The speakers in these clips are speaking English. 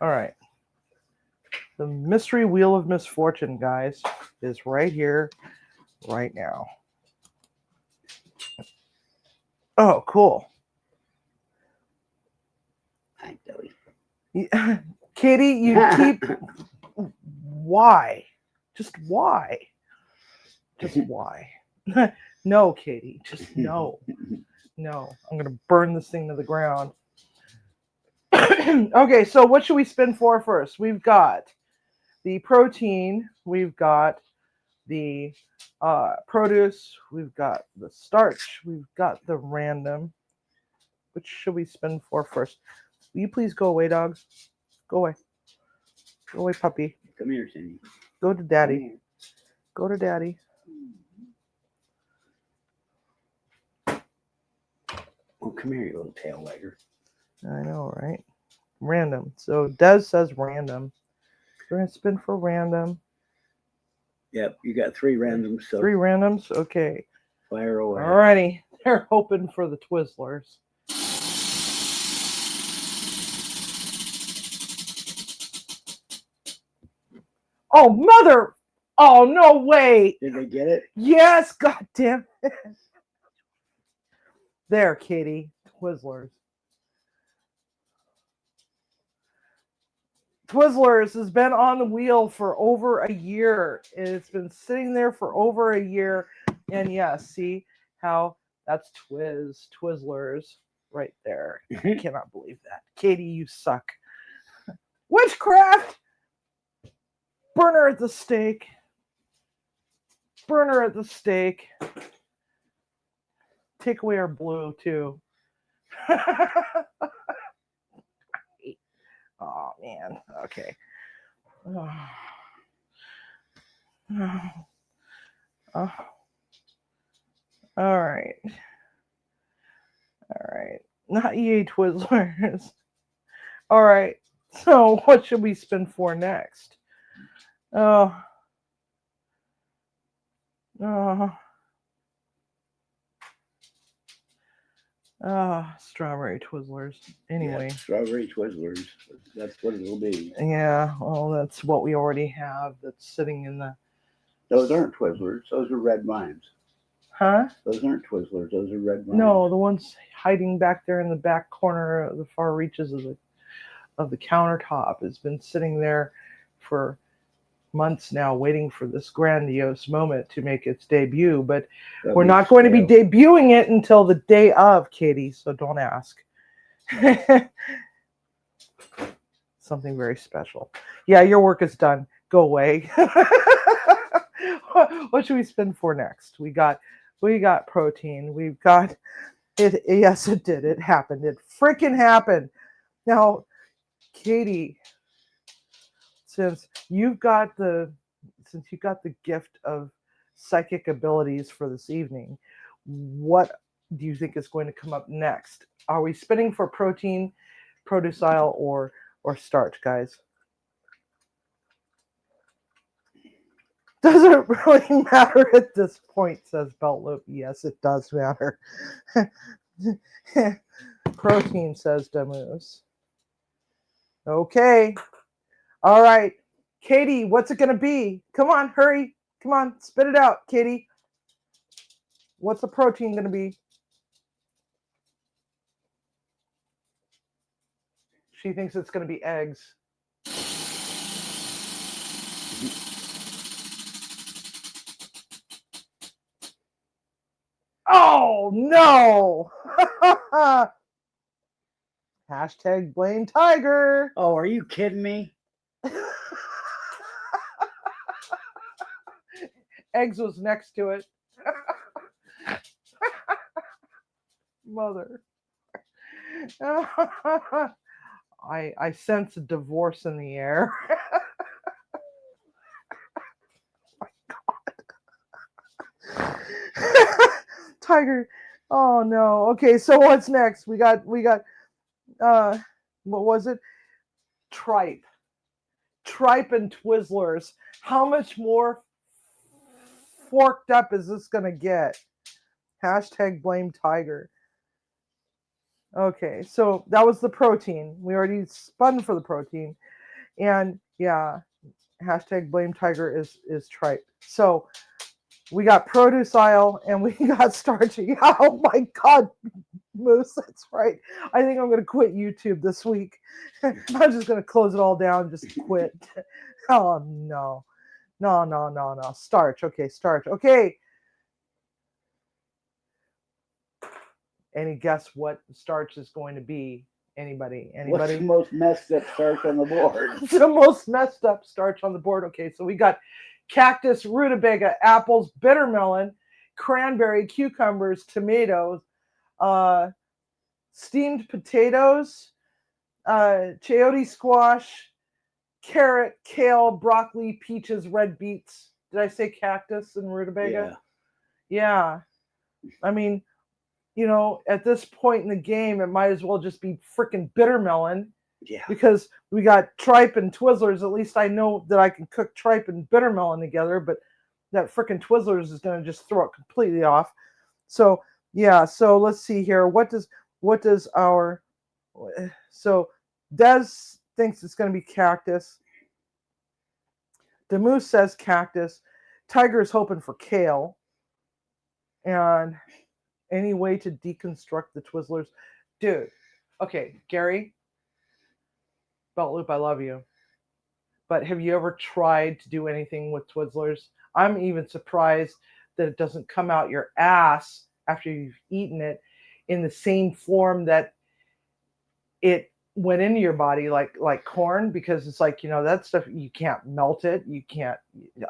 All right. The Mystery Wheel of Misfortune, guys, is right here, right now. Oh, cool. Hi, Billy. Kitty, you keep... Why? Just why? Just why? No, Katie, just no. No, I'm going to burn this thing to the ground. Okay, so what should we spin for first? We've got the protein, we've got the produce, we've got the starch, we've got the random. Which should we spin for first? Will you please go away, dog? Go away. Go away, puppy. Come here, Cindy. Go to daddy. Go to daddy. Oh, come here, you little tail wagger. I know, right? Random. So Des says random. We're going to spin for random. Yep, you got 3 randoms. So 3 randoms? Okay. fire away. Alrighty. They're hoping for the Twizzlers. Oh, mother! Oh, no way! Did they get it? Yes, god damn it. There, Katie. Twizzlers. Twizzlers has been on the wheel for over a year. It's been sitting there for over a year. And yes, see how that's Twizzlers right there. I cannot believe that. Katie, you suck. Witchcraft! Burner at the stake. Burner at the stake. Take away our blue, too. Oh, man. Okay. All right. All right. Not EA Twizzlers. All right. So what should we spin for next? Strawberry Twizzlers. Anyway. Yeah, strawberry Twizzlers. That's what it'll be. Yeah, well, that's what we already have that's sitting in the... Those aren't Twizzlers. Those are red vines. Huh? Those aren't Twizzlers. Those are red vines. No, the ones hiding back there in the back corner, the far reaches of the countertop, has been sitting there for months now, waiting for this grandiose moment to make its debut. But we're not going to be debuting it until the day of, Katie. So don't ask. Something very special. Yeah, your work is done. Go away. What should we spin for next? We got protein. We've got it. Yes, it did. It happened. It freaking happened. Now, Katie, since you got the gift of psychic abilities for this evening, what do you think is going to come up next? Are we spinning for protein, producile, or starch, guys? Does it really matter at this point, says Belt Loop. Yes, it does matter. Protein, says Damoose. Okay. All right. Katie, what's it going to be? Come on, hurry. Come on, spit it out, Katie. What's the protein going to be? She thinks it's going to be eggs. Oh, no. Hashtag blame Tiger. Oh, are you kidding me? Eggs was next to it. Mother. I sense a divorce in the air. Oh my God. Tiger. Oh no. Okay, so what's next? We got what was it? Tripe and Twizzlers. How much more forked up is this gonna get? Hashtag blame Tiger. Okay, so that was the protein. We already spun for the protein. And yeah, hashtag blame Tiger is tripe. So we got produce aisle and we got starchy. Oh my God, Moose, that's right. I think I'm going to quit YouTube this week. I'm just going to close it all down, just quit. Oh no. No. Starch. Okay, starch. Okay. Any guess what starch is going to be? Anybody? What's the most messed up starch on the board? The most messed up starch on the board. Okay, so we got cactus, rutabaga, apples, bitter melon, cranberry, cucumbers, tomatoes, steamed potatoes, chayote squash, carrot, kale, broccoli, peaches, red beets. Did I say cactus and rutabaga? Yeah. I mean, at this point in the game, it might as well just be freaking bitter melon. Yeah. Because we got tripe and Twizzlers. At least I know that I can cook tripe and bitter melon together, but that freaking Twizzlers is going to just throw it completely off. So, yeah. So let's see here. What does our... So Des thinks it's going to be cactus. Demoose says cactus. Tiger is hoping for kale. And any way to deconstruct the Twizzlers? Dude. Okay, Gary. Belt Loop, I love you. But have you ever tried to do anything with Twizzlers? I'm even surprised that it doesn't come out your ass after you've eaten it in the same form that it went into your body, like corn, because it's like, that stuff, you can't melt it. You can't,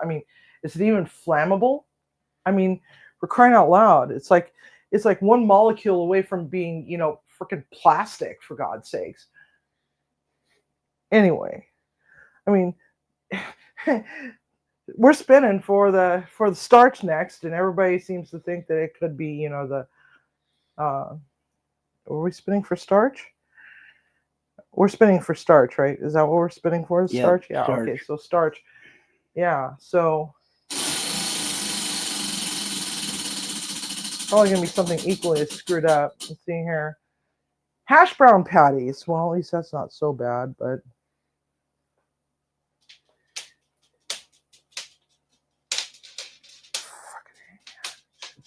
I mean, is it even flammable? I mean, we're crying out loud. It's like one molecule away from being, freaking plastic, for God's sakes. Anyway, I mean, we're spinning for the starch next, and everybody seems to think that it could be, were we spinning for starch? We're spinning for starch, right? Is that what we're spinning for? Starch? Yeah. Starch. Okay, so starch. Yeah. So probably gonna be something equally as screwed up. Let's see here. Hash brown patties. Well, at least that's not so bad, but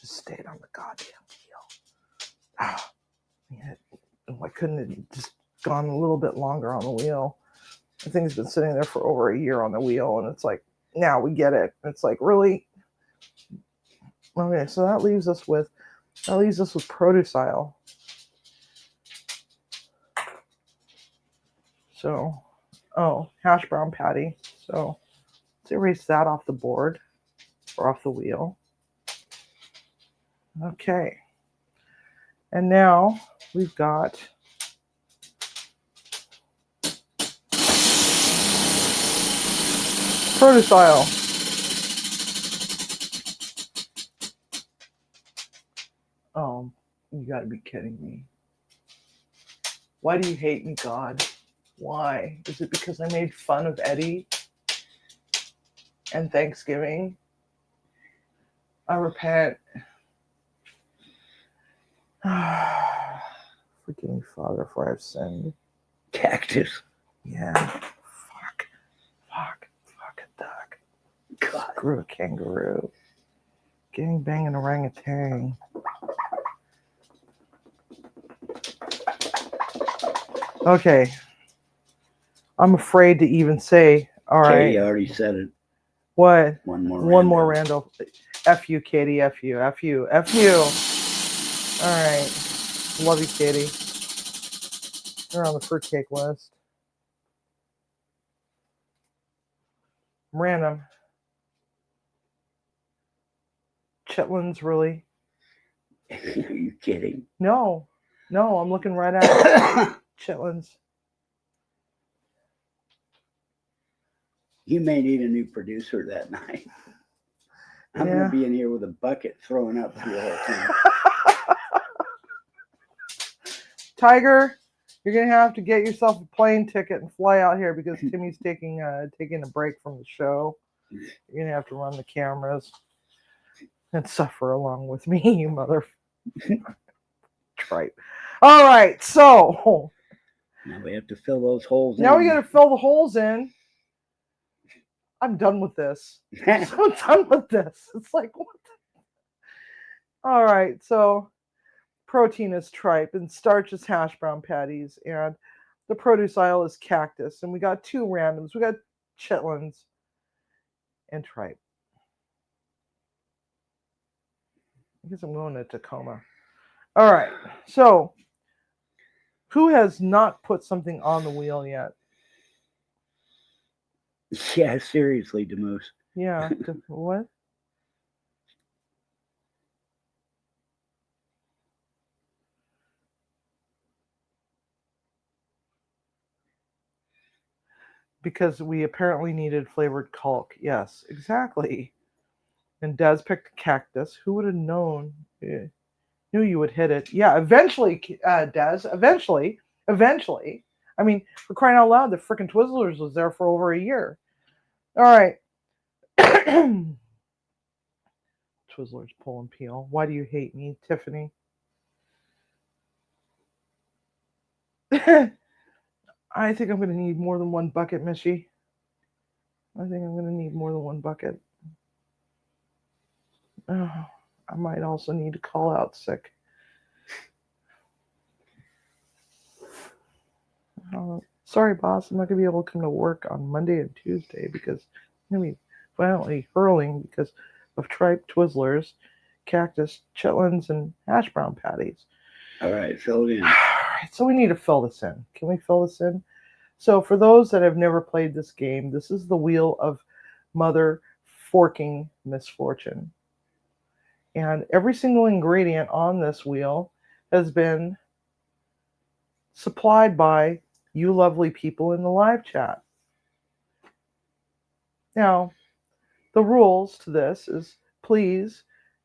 just stayed on the goddamn wheel. Ah, man, why couldn't it just gone a little bit longer on the wheel? I think it's been sitting there for over a year on the wheel, and it's like, now we get it. It's like, really? Okay, so that leaves us with produce aisle. So, hash brown patty. So let's erase that off the board or off the wheel. Okay. And now we've got produce aisle. Oh, you gotta be kidding me. Why do you hate me, God? Why? Is it because I made fun of Eddie and Thanksgiving? I repent. Forgive me, Father, for I have sinned. Cactus. Yeah. Fuck a duck. God. Screw a kangaroo. Gang bang an orangutan. Okay. I'm afraid to even say, all right. Katie already said it. What? One more Randall. F you, Katie. F you. All right. Love you, Katie. You're on the fruitcake list. Random. Chitlins, really? Are you kidding? No, I'm looking right at it. Chitlins. You may need a new producer that night. I'm going to be in here with a bucket throwing up through the whole thing. Tiger, you're going to have to get yourself a plane ticket and fly out here because Timmy's taking a break from the show. You're going to have to run the cameras and suffer along with me, you mother tripe. All right, so Now we have to fill those holes Now in. we got to fill the holes in. I'm done with this. I'm so done with this. It's like, what? All right, so protein is tripe and starch is hash brown patties, and the produce aisle is cactus, and we got 2 randoms. We got chitlins and tripe. I guess I'm going to Tacoma. All right, so who has not put something on the wheel yet? Yeah, seriously, Demoose. Yeah, what? Because we apparently needed flavored caulk. Yes, exactly. And Des picked cactus. Who would have known? Knew you would hit it. Yeah, eventually, Des. Eventually. I mean, for crying out loud, the freaking Twizzlers was there for over a year. All right. Twizzlers pull and peel. Why do you hate me, Tiffany? I think I'm going to need more than 1 bucket, Mishy. I think I'm going to need more than 1 bucket. Oh, I might also need to call out sick. Sorry, boss. I'm not going to be able to come to work on Monday and Tuesday because I'm going to be violently hurling because of tripe, Twizzlers, cactus, chitlins, and hash brown patties. All right, fill it in. All right, so we need to fill this in. Can we fill this in? So for those that have never played this game, this is the Wheel of Mother Forking Misfortune. And every single ingredient on this wheel has been supplied by you lovely people in the live chat. Now, the rules to this is please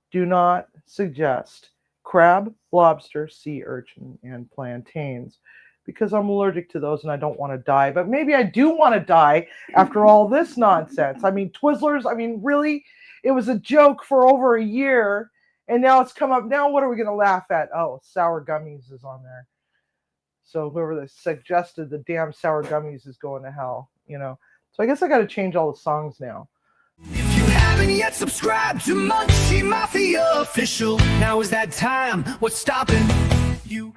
do not suggest crab, lobster, sea urchin, and plantains because I'm allergic to those and I don't want to die. But maybe I do want to die after all this nonsense. I mean, Twizzlers, I mean, really? It was a joke for over a year and now it's come up. Now what are we going to laugh at? Oh, sour gummies is on there. So whoever suggested the damn sour gummies is going to hell, you know. So I guess I got to change all the songs now. If you haven't yet subscribed to Munchie Mafia Official, now is that time. What's stopping you?